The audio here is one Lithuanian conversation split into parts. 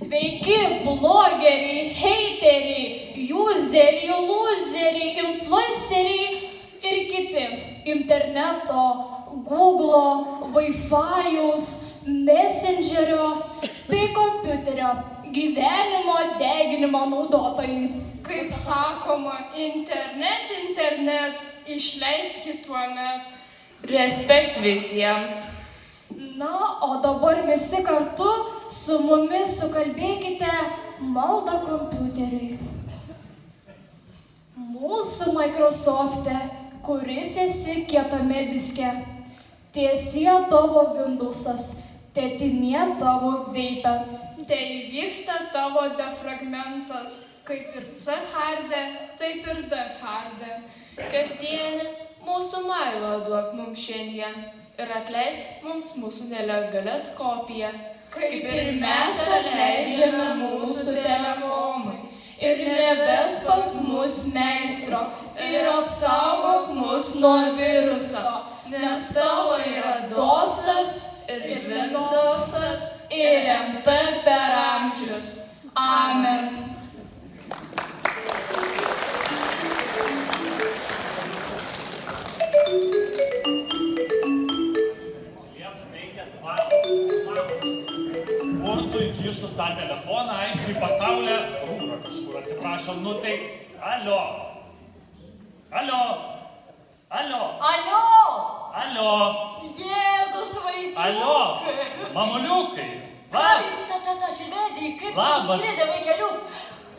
Sveiki, blogeriai, heiteriai, useriai, loseriai, influenceriai ir kiti interneto, Google'o, Wi-Fi'aus, Messengerio bei kompiuterio gyvenimo deginimo naudotojai. Kaip sakoma, internet, išleiskit tuomet. Respekt visiems. Na, o dabar visi kartu su mumis sukalbėkite maldą kompiuteriui. Mūsų Microsoft'e, kuris esi kietame diske, tiesie tavo Windows'as, tėtinė tavo update'as. Tai vyksta tavo defragmentas, kaip ir C hard'e, taip ir D hard'e. Kasdienį mūsų mailą duok mums šiandien ir atleisk mums mūsų nelegalias kopijas. Kaip ir mes atleidžiame mūsų telekomui. Ir neves pas mus meistro ir apsaugok mus nuo viruso, nes tavo yra DOS'as ir Windows'as ir MT per amžius. Amen. Kur tu įkišus tą telefoną, aiškiai pasaulė, rūra kažkur, atsiprašom, nu tai, alio, Jėzus vaikiukai! Alio, mamuliukai, Kaip ta švedija, kaip tu nuskridė vaikeliuk?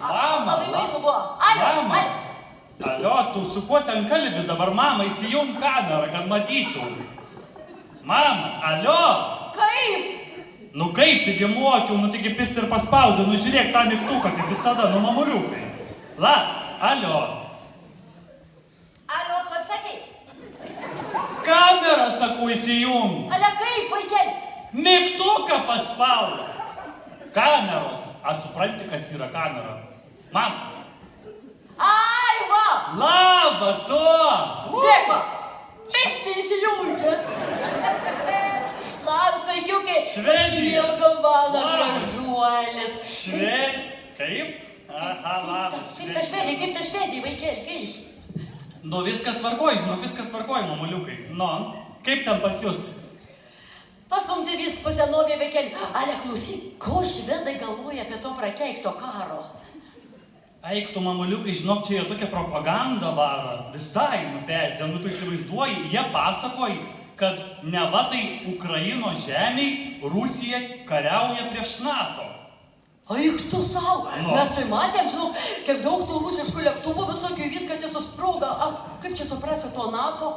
Labai baisu buvo. Alio, tu su kuo ten kalbi dabar, mama, įsijung kamerą, kad matyčiau. Mama, alio. Kaip? Nu kaip, taigi mokiau, nu taigi pist ir paspaudė, nu žiūrėk tą mygtuką, kaip visada, nu mamuliukai. Alio. Alio, kaip sakai? Kamerą, sakau, įsijung. Ale kaip, vaikeli? Mygtuką paspaudė. Kameros. Ar supranti, kas yra kamera? Mama. Ai, va! Labas, o! Žiūrėk, va! Visi įsijungia. Labas, vaikiukai. Švedija. Ilga mano gražuolis. Kaip? Aha, labas, Kaip ta švedija, vaikeli, kaip? Nu, viskas tvarkoj, žinau, viskas tvarkoj, mamuliukai. Nu, kaip ten pas jūs? Pas mum tai viskas po senovė, vaikeli. Ale, klausyk, ko švedai galvoja apie to prakeikto karo? Eik tu, mamuliukai, žinok, čia jie tokia propaganda varo. Visai nupezė, nu tu įsivaizduoji, jie pasakoja, kad neva tai Ukraino žemiai Rusija kariauja prieš NATO. Eik tu savo, Nu. mes tai matėm, žinok, kiek daug tų rusiškų lėktuvų visokių viską tiesiog sprūga. Kaip čia suprasiu to NATO?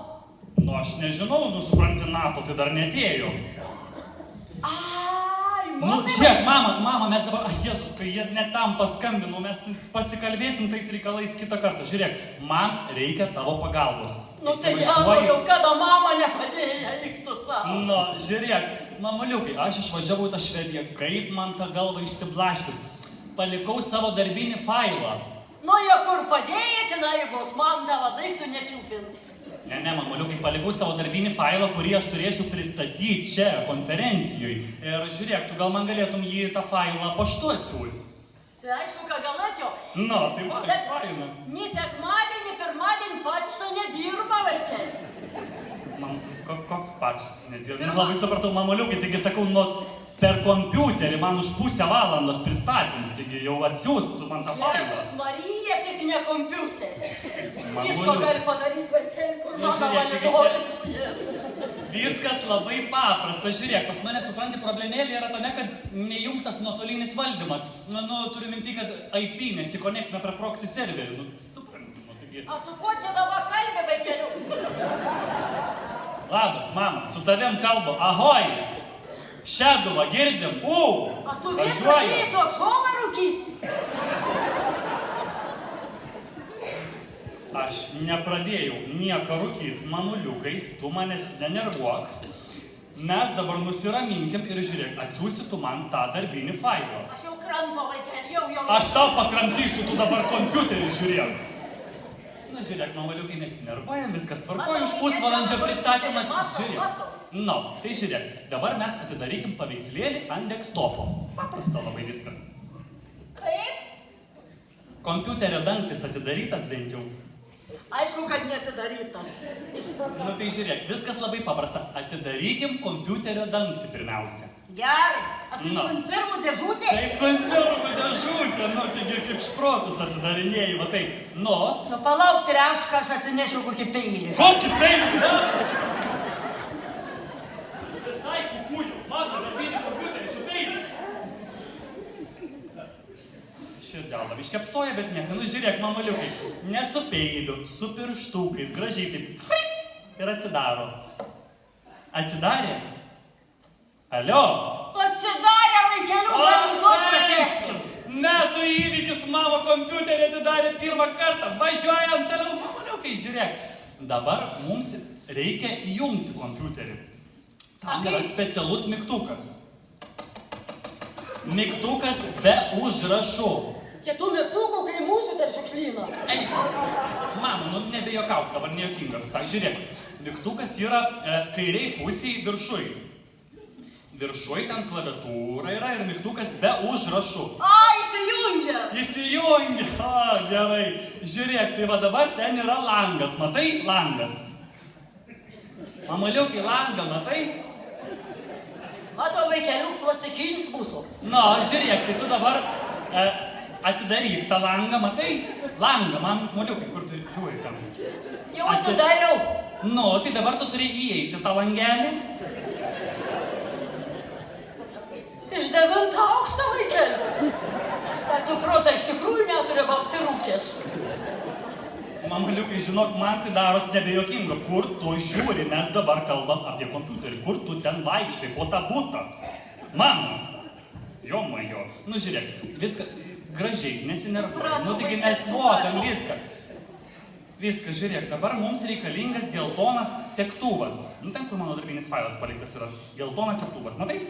Nu, aš nežinau, nu, supranti, NATO tai dar netėjo. Ai, Nu, matai, žiūrėk, mama, mes dabar, Jėzus, kai jie net tam paskambino, mes pasikalbėsim tais reikalais kitą kartą. Žiūrėk, man reikia tavo pagalbos. nu tai Įsivaizduoji? jau kada mama nepadėjo, eik tu savo. Nu, žiūrėk, mamuliukai, aš išvažiavau į tą Švediją, kaip man tą galvą išsiblaškius. Palikau savo darbinį failą. Nu, jie kur padėjai, tenai bus, man tavo daiktų nečiūpint. Ne, mamuliukai, palikau savo darbinį failą, kurį aš turėsiu pristatyti čia, konferencijoj. Ir žiūrėk, tu gal man galėtum jį tą failą paštu atsiųsti. Tai aišku, ką galėčiau. Nu, tai va, Bet faina. Nei sekmadienį, pirmadienį pačto nedirba, vaikeli. Man, koks pačtas nedirba? Nelabai supratau, mamuliukai, taigi sakau, nu, per kompiuterį man už pusę valandos pristatyms, taigi jau atsiųstų man tą failą. Jėzus Marija, tik ne kompiuterį. Man Visko guliu. gali padaryti, vaikeli, kur Nu, mano žiūrėk, taigi validolis. Viskas labai paprasta, žiūrėk, pas mane, supranti, problemėlė yra tame, kad nejungtas nuotolinis valdymas. Nu, turiu minti, kad IP nesikonektina prie proxy serverių. Nu, supranti, nu, taigi. A su kuo čia dabar kalbė, vaikeliu? Labas, mama, su tavim kalbu. Ahoj! Šeduva, girdim. A tu vėl pradėjai to šolą rūkyti? Aš nepradėjau nieko rūkyti, mamuliukai, tu manęs nenervuok. Mes dabar nusiraminkim ir žiūrėk, atsiųsi tu man tą darbinį failą. Aš jau kranto, vaikeli, jau. Aš tau pakramtysiu, tu dabar kompiuterį žiūrėk. Na žiūrėk, mamuliukai, nesinervuojam, viskas tvarkoja, už pusvalandžio pristatymas. Žiūrėk. Nu, tai žiūrėk, dabar mes atidarykim paveikslėlį ant desktopo. Paprasta labai viskas. kompiuterio dangtis atidarytas bent jau. Aišku, kad neatidarytas. Nu tai žiūrėk, viskas labai paprasta. Atidarykim kompiuterio dangtį pirmiausia. Gerai, o tai Nu. konservų dėžutė? Taip, konservų dėžutė, nu taigi kaip šprotus atsidarinėjai, va taip. Nu, Nu, palauk, trešką, aš atsinešiu kokį peilį. kokį peilį, ne? Visai kukųjų, mano darbinį kompiuterį su peiliu. Širdelą iškepstoja, bet nieko. Nu žiūrėk, mamaliukai, ne su peiliu, su pirštukais, gražiai taip. Ir atsidaro. Atsidarė? Alio? Atsidarė vaikelių, gal duot pratęskim. Metų įvykis, mano kompiuterį atidarė pirmą kartą. Važiuojam toliau, mamaliukai, žiūrėk. Dabar mums reikia įjungti kompiuterį. Tam yra specialus mygtukas. Mygtukas be užrašų. Čia tų mygtukų, kai mūsų ten šiukšlyno. Ei, mama, nu nebejokauk, dabar nejokinga visai. Žiūrėk, mygtukas yra kairiai pusiai viršui. Viršui ten klaviatūra yra ir mygtukas be užrašų. A, įsijungia. Įsijungia, gerai. Žiūrėk, tai va dabar ten yra langas, matai? Langas. Mamaliukai, langą, matai? Mato vaikelių plastikinis mūsų. Na, žiūrėk, tai tu dabar atidaryk tą langą, matai? Langą, mamaliukai, kur tu žiūri ten? Jau atidariau. Nu, tai dabar tu turi įeiti tą langelį. Iš 9 aukšto vaikelių. Bet tu protą iš tikrųjų neturi apsirūkęs. Mamaliukai, žinok, man tai daros nebejokinga. Kur tu žiūri, mes dabar kalbam apie kompiuterį. Kur tu ten vaikštai po tą butą? Mama. Jo, majo. Nu, žiūrėk, viską gražiai, nesinervuoji. Nu, taigi mes mokam viską. Viską, žiūrėk, dabar mums reikalingas geltonas segtuvas. Nu, ten, kur mano darbinis failas paliktas yra. Geltonas segtuvas, matai?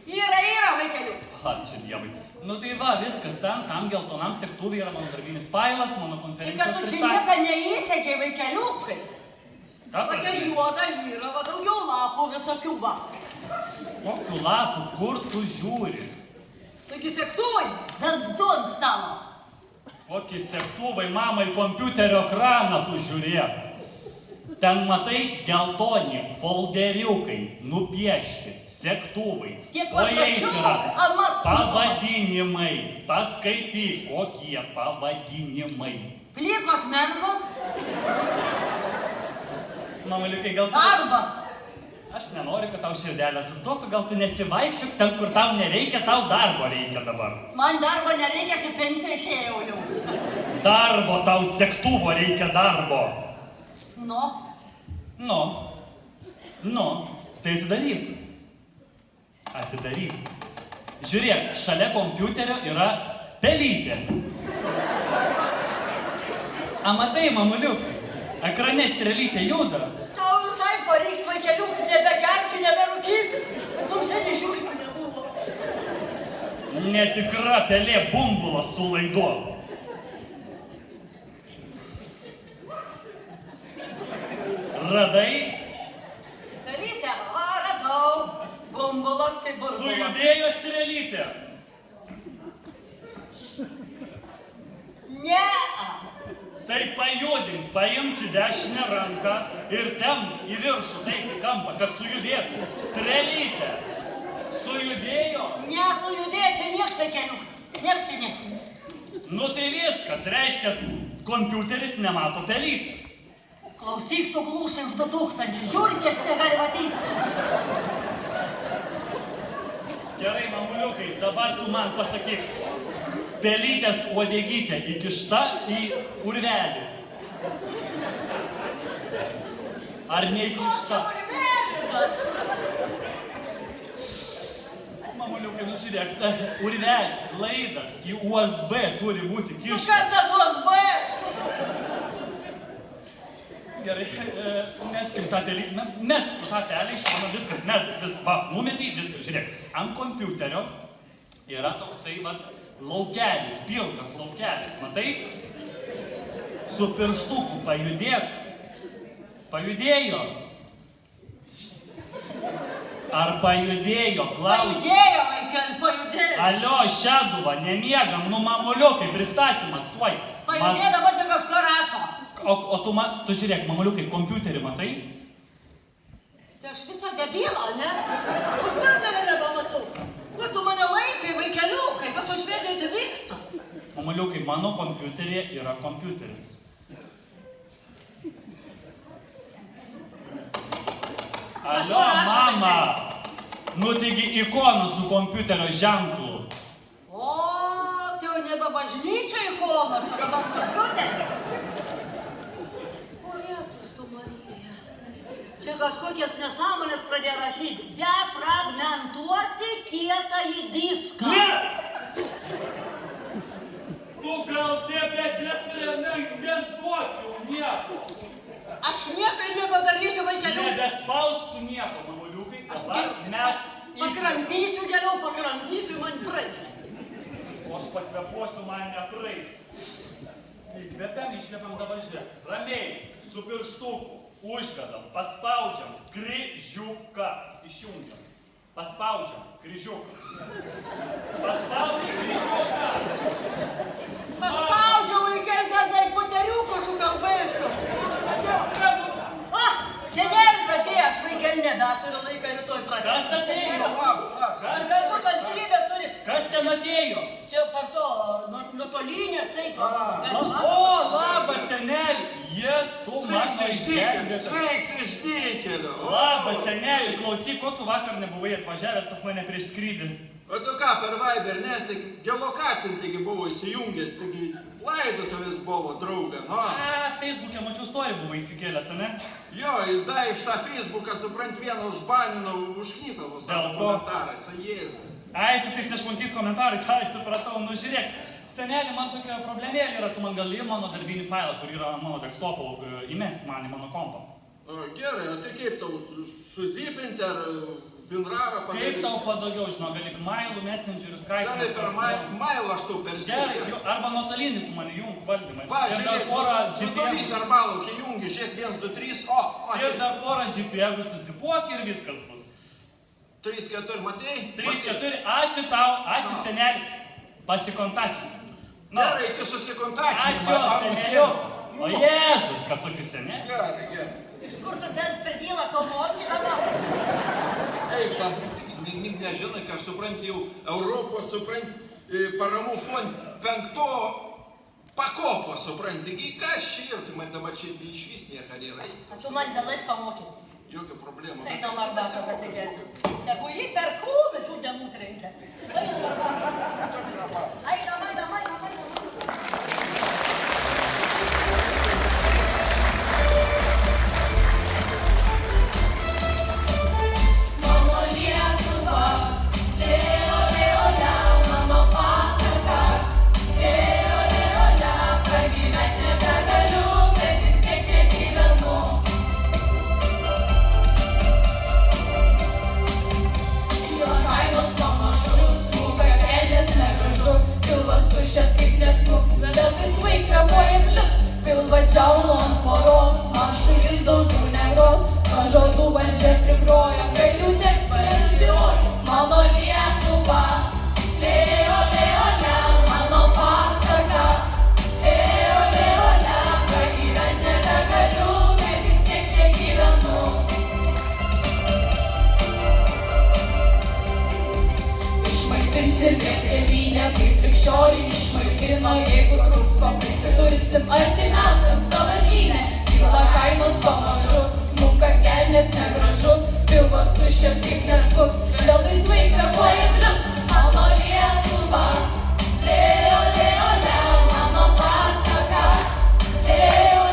Yra vaikelių. Ačiū Dievui. Nu tai va, viskas, tam geltonam segtuvui yra mano darbinis failas, mano Tai konferencijos kad tu čia nieko neįsekei vaikeliukai. Ką Va čia prasme? juoda yra, va daugiau lapų visokių va. Kokių lapų, kur tu žiūri? Taigi sektuvai, bent du ant stalo. Kokį segtuvai, mama, į kompiuterio ekraną tu žiūrėk. Ten matai geltoni folderiukai, nupiešti, segtuvai. Tie O jais kvadračiukai, yra amat. pavadinimai. Paskaityk, kokie pavadinimai. Plikos mergos, Mamaliukai, gal tu... darbas. Aš nenoriu, kad tau širdelė sustotų, gal tu nesivaikščiuk ten, kur tau nereikia, tau darbo reikia dabar. Man darbo nereikia, aš į pensiją išėjau jau. Darbo, tau segtuvo reikia darbo. Nu, tai atidaryk. Atidaryk. Žiūrėk, šalia kompiuterio yra pelytė. Amatai, mamuliukai, ekrane strėlytė juda. Tau visai pareikt vaikelių, nebegerki, neberūkyk. Nes mums šiandien žiūrikų nebuvo. Netikra pelė bumbulas su laidu. Radai? Pelytė, radau. Bumbulas kaip burbulas. Sujudėjo strėlytė. Ne. Tai pajudink, paimk į dešinę ranką ir tempk į viršų, taip į kampą, kad sujudėtų. Strėlytė. Sujudėjo? Nesujudėjo, čia nieks vaikelių. Nieks čia nesujudėjo. Nu tai viskas, reiškia, kompiuteris nemato pelytės. Klausyk, tu glūšai už 2000. Žiūrikės negali matyti. Gerai, mamuliukai, dabar tu man pasakyk. Pelytės uodegytė įkišta į urvelį. Ar neįkišta? Mamuliukai, nu žiūrėk, urvelį, laidas į USB turi būti Nu kištas. kas tas USB? Gerai, meskim tą pelytę, meskim tą pelę iš šono, viskas, mes, va, numetei, viskas, žiūrėk. Ant kompiuterio yra toksai, va, laukelis, pilkas laukelis, matai? Su pirštuku pajudėk. Pajudėjo. Ar pajudėjo, Klaus? Pajudėjo, vaikeli, pajudėjo. Alio, Šeduva, nemiegam, nu mamuliukai, pristatymas, tuoj. Pajudėdama čia kažką rašo. O tu žiūrėk, mamuliukai, kompiuterį matai? Tai aš visą debilą, ne? Kompiuterį nebematau. Kur tu mane laikai, vaikeliukai, kas to Švedijoje tai vyksta? Mamuliukai, mano kompiuterė yra kompiuteris. Alio, mama! Nu taigi ikona su kompiuterio ženklu. O, tai jau nebe bažnyčia ikonos, o dabar kompiuterį. O, Jėzus tu Marija. Čia kažkokias nesąmonės pradėjo rašyti. Defragmentuoti kietąjį diską. Ne! Tu gal nebedefragmentuok jau nieko. Aš niekai nebedarysiu, vaikeliu. Nebespaustų nieko, mamuliukai, dabar mes Pakramtysiu geriau, pakramtysiu, man praeis. O aš pakvepuosiu, man nepraeis. Įkvepiam, iškvepiam, dabar žiūrėk. Ramiai, su pirštuku, užvedam, paspaudžiam, kryžiuką. Išjungiam. Paspaudžiam, kryžiuką. Paspaudžiam, kryžiuką. Paspaudžiau, vaikeli, dar tai puteriuko sukalbėsiu. O, senelis atėjo, aš vaikeli nebeturiu laiką rytoj pradėti. Kas atėjo? Galbūt kantrybė turi. Kas ten atėjo? Čia par to, nuotolinė, ceito. O, labas, seneli. Jie, tu mano išgelbėtas. Sveiks išdykėliu. Labas, seneli, klausyk, ko tu vakar nebuvai atvažiavęs pas mane prieš skrydį? O tu ką, per Viber nesik, geolokacinti buvo įsijungęs, taigi laidotuvės buvo draugą, no? Facebook'e mačiau story buvo įsikėlęs, ne? Jo, ir da iš tą Facebooką, suprant, vieną užbaninau, užknytą su savo komentarais, o Jėzus. Ai, su tais nešvankiais komentarais, ai, supratau, nu žiūrėk. Seneli, man tokia problemėlė yra, tu man gali mano darbinį failą, kur yra mano desktopo, įmest man į mano kompą. O, gerai, o tai kaip tau, suzipinti ar vinrarą padaryti? Kaip tau patogiau, žinau, gali mailų, messengerius, Skype'ą. Gali per mailą aš tau persiūti. Gerai, arba nuotolinį tu mane jung valdymai. Va, Ir dar žiūrėk, porą nuotolį GPM. darbalų, kai jungi, žiūrėk, 1, 2, 3, o, Ir dar porą GPM susipuok ir viskas bus. 3, 4, matei? 3, 4, ačiū tau, ačiū seneli, pasikontačysi. Gerai, iki susikontačinimą. Ačiū seneliu. O Jėzus, kad tokiu seneliu. Gerai, gerai. Iš kur tu sens per tylą to moki dabar? Eik, nežinai, ką aš suprantu, jau Europos, suprantu, paramų fond 5 pakopos, suprantu, ką širtumai dabar čia iš vis nieka nėra. Tu man galais pamokyti. Jokių problemų. Tai tau arbatos atsigersi. Tegu jį per krūvį šių dienų trenkia. Ai, namai. Mano Lietuva, leo, mano pasaka. Leo, pragyventi nebegaliu, bet vis tiek čia gyvenu. Jo kainos panašus, smūga kelias negražu, pilvas tuščias kaip nesmuks, veltis vaikrevoja ir liks, pilva džiauno ant poros, man šulis daugiau negros, pažadų valdžia prigroja, gailių teks parengiruoti. Mano Lietuva, leo, mano pasaka, leo, pragyventi nebegaliu, bet vis tiek čia gyvenu. Išmaitinsim vėl tėvynę, kaip krikščioniai išmaitino, jeigu trūks ko prisitursim artimiausiam sąvartyne. Kyla kainos pamažu, smunka kelnės negražu, pilvas tuščias kaip neskuks, vėl laisvai kvėpuoja plius. Mano Lietuva, leo, mano pasaka, leo,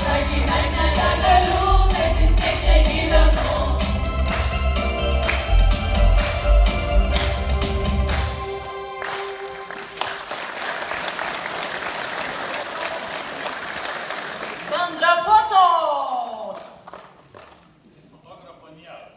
pragyventi nebegaliu, bet vis tiek čia gyvenu. Bendra fotos! Fotografo nėra.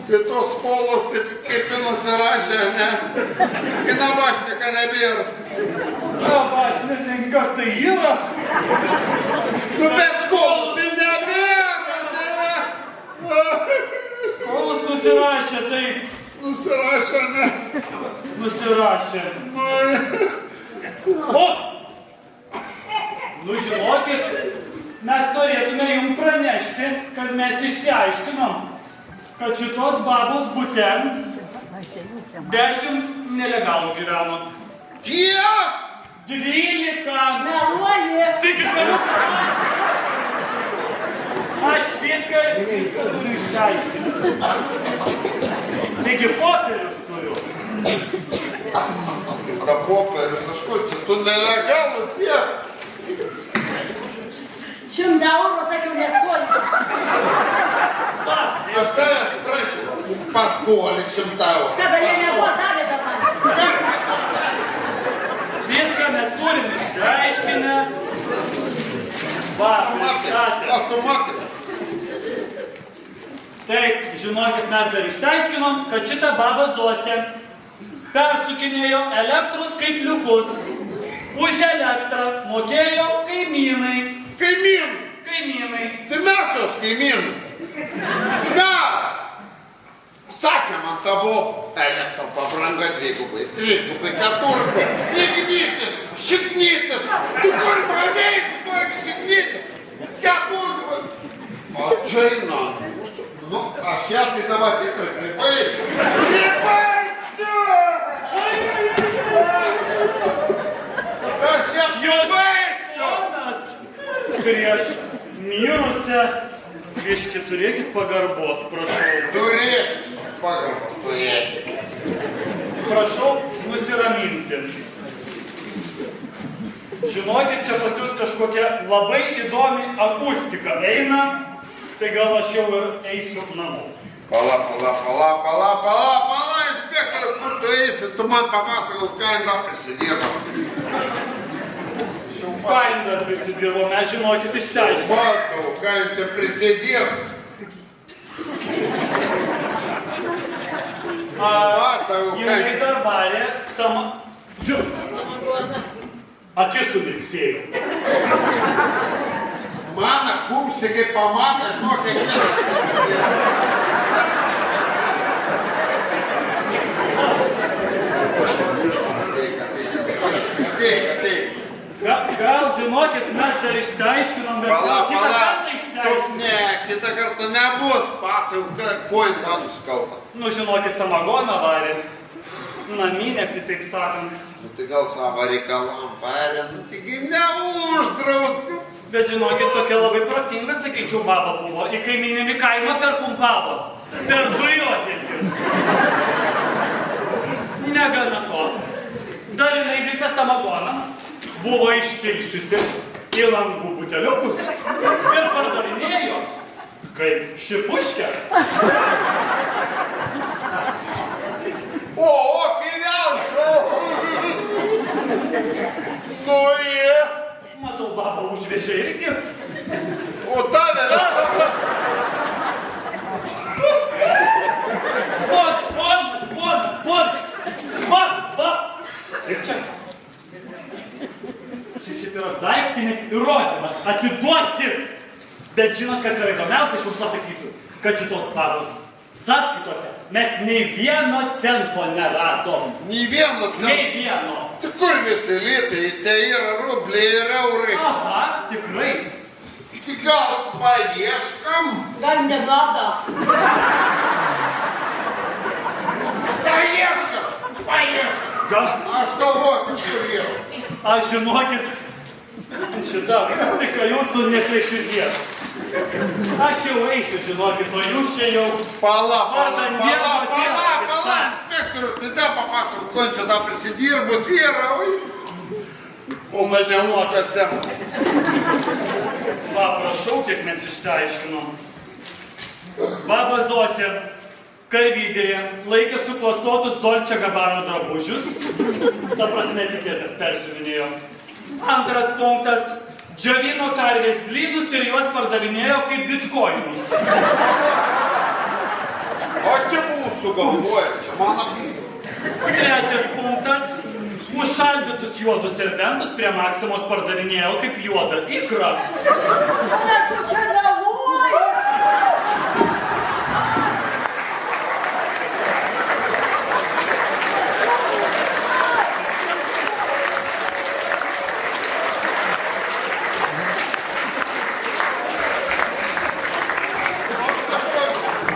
Tai tos skolos taip kaip ir nusirašė, ne? Kai navašnika nebėra. Navašnikas tai yra? Nu, bet skolų tai nebėra, ne? Skolos nusirašė, taip. Nusirašė, ne? Nusirašė. O! Nu, žinokit, mes norėtume jums pranešti, kad mes išsiaiškinom, kad šitos babos bute 10 nelegalų gyveno. Kiek? 12 Meluoji. Taigi, aš viską turiu išsiaiškinti. Taigi, popierius turiu. Ta popierius, aš kur čia, tu nelegalų tiek. 100 eurų, sakiau, neskolinti. Va, Aš tavęs prašiau, paskolik 100 eurų. Kada jie nebuvo davę dabar. viską mes turim išsiaiškinę. Va, pristatė. O tu matai? Taip, žinokit, mes dar išsiaiškinom, kad šita baba Zosė persukinėjo elektros skaitliukus. Už elektrą mokėjo kaimynai. Kaimynų. Kaimynai. Tai mes jos kaimynų. Merą. Sakė man tavo elektro pabrango 2, 3, 4. Ignytis, šiknytis. Tu kur pradėjai, tu kur šiknytis. 4. O čia eina. Nu, aš ją tai dabar tikrai pribaigsiu. Pribaigsiu! Aš ją pribaigsiu! Jonas, prieš mirusią, biški turėkit pagarbos, prašau. Turėsiu pagarbos turėti. Prašau nusiraminti. Žinokit, čia pas jūs kažkokia labai įdomi akustika eina, tai gal aš jau ir eisiu namo. Pala, inspektoriu, kur tu eisi, tu man papasakau, ką jin prisidirbo. Ką jin dar prisidirbo, mes žinokit išsiaiškinome. Matau, ką jin čia prisidirbo. Pasakau, ką Jinai jin čia. dar varė akis sumirksėjo. Mano kumštį, kai pamatė, žinok, kiekvieną. Ateik. Gal žinokit, mes dar išsiaiškinom, bet Pala, kitą kartą išsiaiškinom. Ne, kitą kartą nebus. Pasakau, kuo jin tą nusikalto. Nu, žinokit, samagoną varė. Naminė, kitaip sakant. Nu, tai gal savo reikalam parė, nu, taigi neuždraust. Bet žinokit, tokia labai protinga, sakyčiau, baba buvo. Į kaimyninį kaimą perpumpavo. Per dujotiekį. Negana to. Dar jinai visą samagoną buvo išpilčiusi į langų buteliukus ir pardavinėjo kaip šipuškę. O, kyliausiu! Nu, jie. Matau, baba užvežė irgi. O tave? Ir čia. Šiaip yra daiktinis įrodymas. Atiduokit. Bet žinot, kas yra įdomiausia, aš jums pasakysiu, kad šitos babos sąskaitose mes nei vieno cento neradom. Nei vieno cento. Nei vieno. Tai kur visi litai? Tai yra rubliai ir eurai. Aha, tikrai. Tai gal paieškam? Gal nevada. Paieškam. Gal, Aš galvoju, kažkur jau. aš žinokit, šitą akustiką jūsų ne prie širdies. Aš jau eisiu, žinokit, o jūs čia jau... Pala, Inspektoriu, inspektoriu, tai da papasakok, ko čia da prisidirbus yra, oi. O mane užkasėm. Va, prašau, kiek mes išsiaiškinom. Baba Zosė karvidėje laikė suklastotus Dolce Gabbana drabužius. Ta prasme, etiketės persiuvinėjo. Antras punktas. Džiovino karvės blynus ir juos pardavinėjo kaip bitkoinus. Aš čia buvau sugalvojęs, čia mano knyga. Trečias punktas. Užšaldytus juodus serbentus prie Maksimos pardavinėjau kaip juodą ikrą. Ale tu čia meluoji!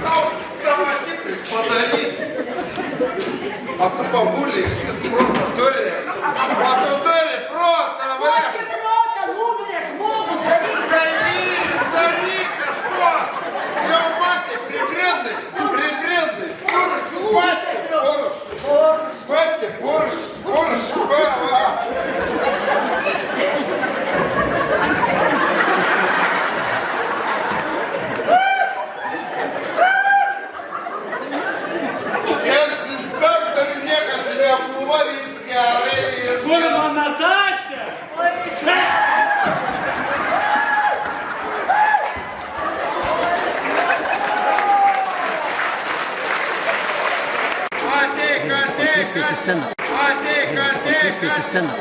Tavo tikrai padarysiu. O tu babulį šis protą turi. O tu turi protą, Kokį protą numirė žmogus, daryk! daryk kažko. Jau matė, prigrindai. Purš, va. Jiems inspektorių niekad nebuvo, vis gerai, vis Kur gerai. man Nataša? Ateik,